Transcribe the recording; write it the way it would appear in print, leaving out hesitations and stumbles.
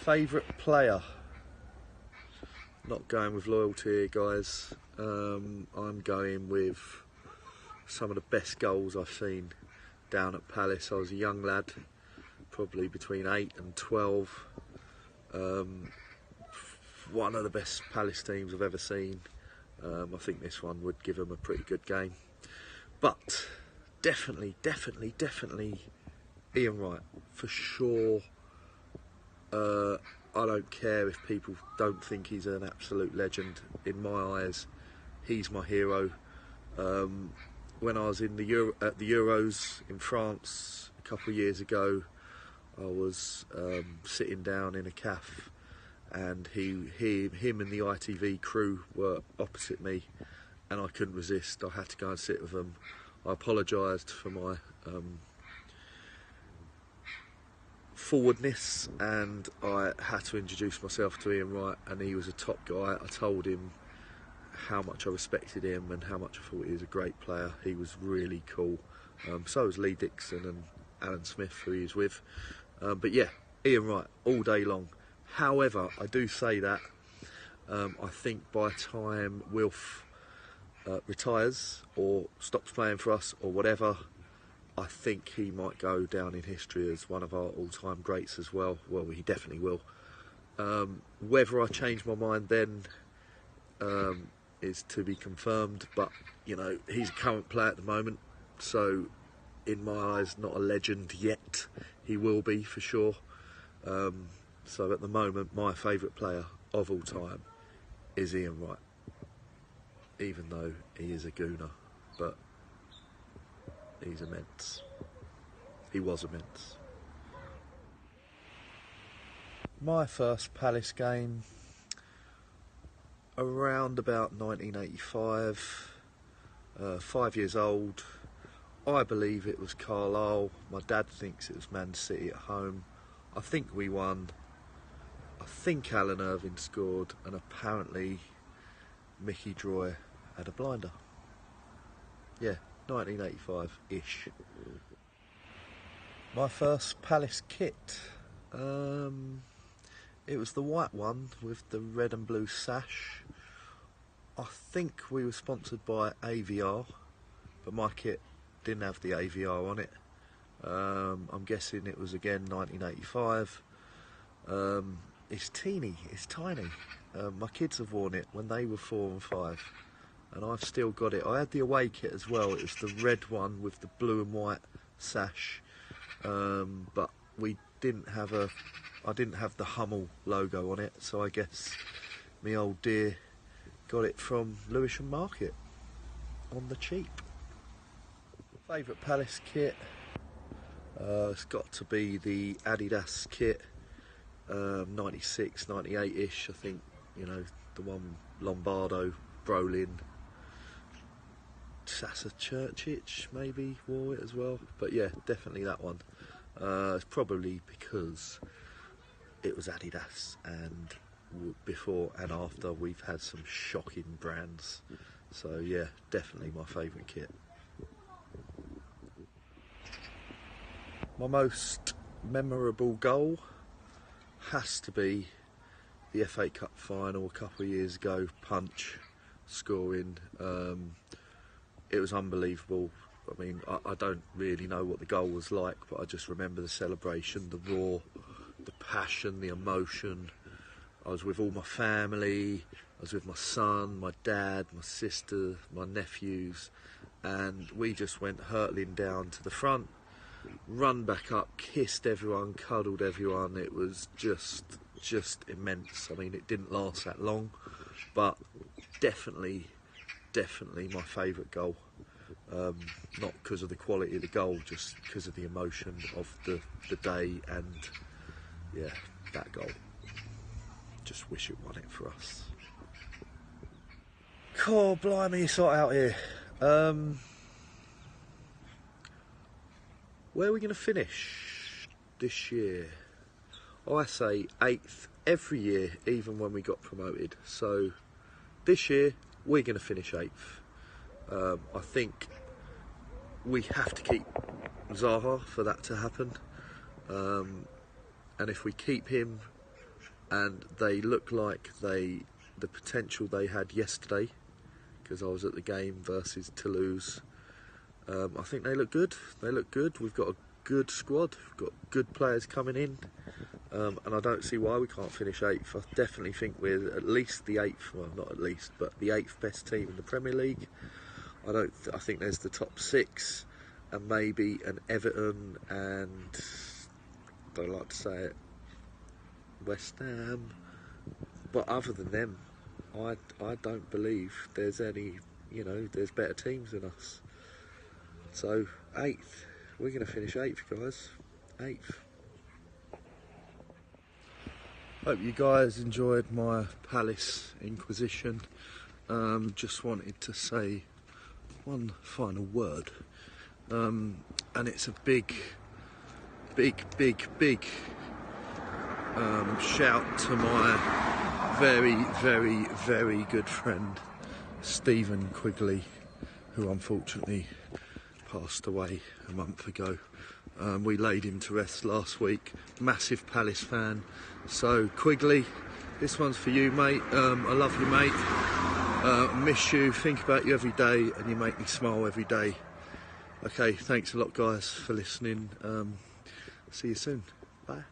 Favourite player? Not going with loyalty here, guys. I'm going with some of the best goals I've seen down at Palace. I was a young lad, probably between 8 and 12. One of the best Palace teams I've ever seen. I think this one would give them a pretty good game. But definitely Ian Wright, for sure. I don't care if people don't think he's an absolute legend. In my eyes, he's my hero. When I was in at the Euros in France a couple of years ago, I was sitting down in a cafe, and him and the ITV crew were opposite me, and I couldn't resist. I had to go and sit with them. I apologised for my forwardness, and I had to introduce myself to Ian Wright, and he was a top guy. I told him how much I respected him and how much I thought he was a great player. He was really cool. So was Lee Dixon and Alan Smith, who he was with. But yeah, Ian Wright all day long. However, I do say that I think by the time Wilf retires or stops playing for us or whatever, I think he might go down in history as one of our all-time greats as well. Well, he definitely will. Whether I change my mind then is to be confirmed, but you know, he's a current player at the moment, so in my eyes not a legend yet. He will be for sure. So at the moment my favourite player of all time is Ian Wright, even though he is a gooner, but he's immense. He was immense. My first Palace game, around about 1985, 5 years old. I believe it was Carlisle. My dad thinks it was Man City at home. I think we won. I think Alan Irvine scored, and apparently Mickey Droy had a blinder. Yeah, 1985-ish. My first Palace kit. It was the white one with the red and blue sash. I think we were sponsored by AVR, but my kit didn't have the AVR on it. I'm guessing it was again 1985. It's teeny, it's tiny. My kids have worn it when they were 4 and 5, and I've still got it. I had the away kit as well. It was the red one with the blue and white sash, but we didn't have I didn't have the Hummel logo on it, so I guess me old dear got it from Lewisham Market on the cheap. Favourite Palace kit? It's got to be the Adidas kit, 96, 98-ish, I think, you know, the one Lombardo, Brolin, Sasa Churchich maybe wore it as well, but yeah, definitely that one. It's probably because it was Adidas, and before and after we've had some shocking brands, so yeah, definitely my favourite kit. My most memorable goal has to be the FA Cup final a couple of years ago, Punch scoring. It was unbelievable. I mean, I don't really know what the goal was like, but I just remember the celebration, the roar, the passion, the emotion. I was with all my family, I was with my son, my dad, my sister, my nephews, and we just went hurtling down to the front, run back up, kissed everyone, cuddled everyone. It was just immense. I mean, it didn't last that long, but definitely my favourite goal. Not because of the quality of the goal, just because of the emotion of the day, and yeah, that goal. Just wish it won it for us. Oh, blimey, it's hot out here. Where are we going to finish this year? I say 8th every year, even when we got promoted. So this year we're going to finish 8th. I think we have to keep Zaha for that to happen. And if we keep him, and they look like the potential they had yesterday, because I was at the game versus Toulouse. I think they look good. They look good. We've got a good squad. We've got good players coming in, and I don't see why we can't finish 8th. I definitely think we're at least the 8th. Well, not at least, but the 8th best team in the Premier League. I think there's the top 6, and maybe an Everton and, I don't like to say it, West Ham. But other than them, I don't believe there's any, there's better teams than us. So 8th, we're going to finish 8th, guys. 8th. Hope you guys enjoyed my Palace Inquisition. Just wanted to say one final word, and it's a big shout to my very good friend Stephen Quigley, who unfortunately passed away a month ago. We laid him to rest last week. Massive Palace fan. So Quigley, this one's for you, mate. I love you, mate. Miss you, think about you every day, and you make me smile every day. Okay, thanks a lot, guys, for listening. See you soon. Bye.